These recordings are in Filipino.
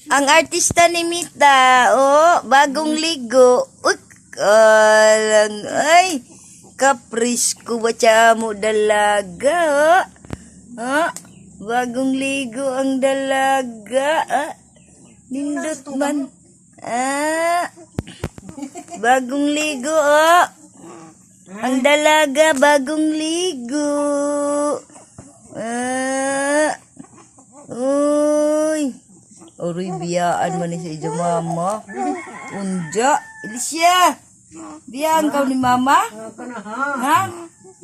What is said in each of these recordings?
Ang artista ni Mita, oh, bagong ligo. Lang, ay, kapris ko ba mo dalaga, oh. Ah, bagong ligo ang dalaga, ah. Nindot man. Ah, bagong ligo, oh. Ang dalaga, bagong ligo. Ah, uy. Aroy, biyaan man ni sa iyo, mama. Unja. Alicia. Biyaan ka ni mama? Ha?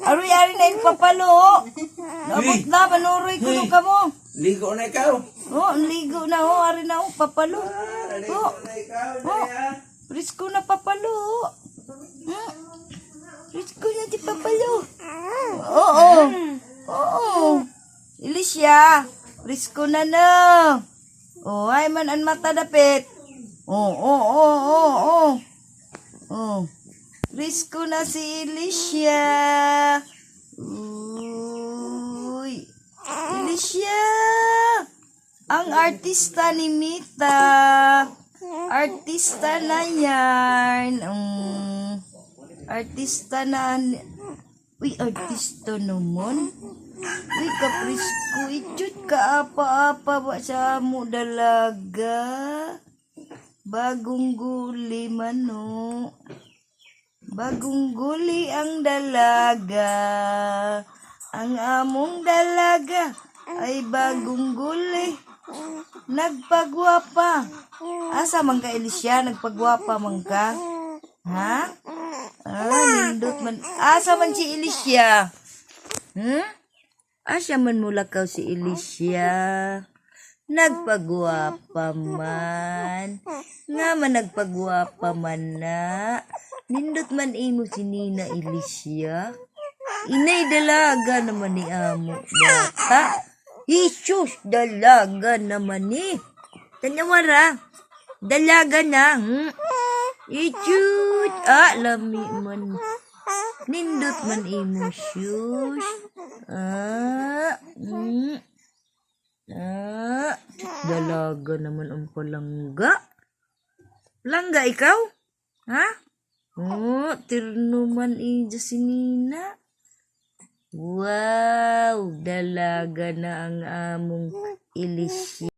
Aroy, ari na yung papalo. Nabot na, manuroy ko ka mo. Ligo na ikaw. Oh, ligo na, oh. Ari na, oh, papalo. Oh, oh. Risko na papalo. Risko na di papalo. Oo. Oo. Alicia. Risko na na. Oh, ay man ang mata dapit. Oh. Risko na si Alicia. Uy. Alicia. Ang artista ni Mita. Artista na yan. Artista na. Uy, artista naman. Uy, kapris ko. Ichut ka apa-apa ba sa mo dalaga? Bagong guli mano. Bagong guli ang dalaga. Ang among dalaga ay bagong guli. Nagpagwapa. Asa man ka, Alicia? Nagpagwapa man ka? Ha? Nindot man. Asa man si Alicia? Asa man mulakaw si Alicia? Nagpagwapa man. Nga man nagpagwapa man na. Nindot man imo si Nina Alicia. Inay dalaga naman ni amo. Bata. Isus, dalaga naman ni. Tanyawara. Dalaga na. Ichut. Lami man. Nindot man imo sus. Dalaga naman ang palangga. Langga ikaw? Ha? Oh, tirno man ija si Nina. Wow, dalaga na ang among Alicia.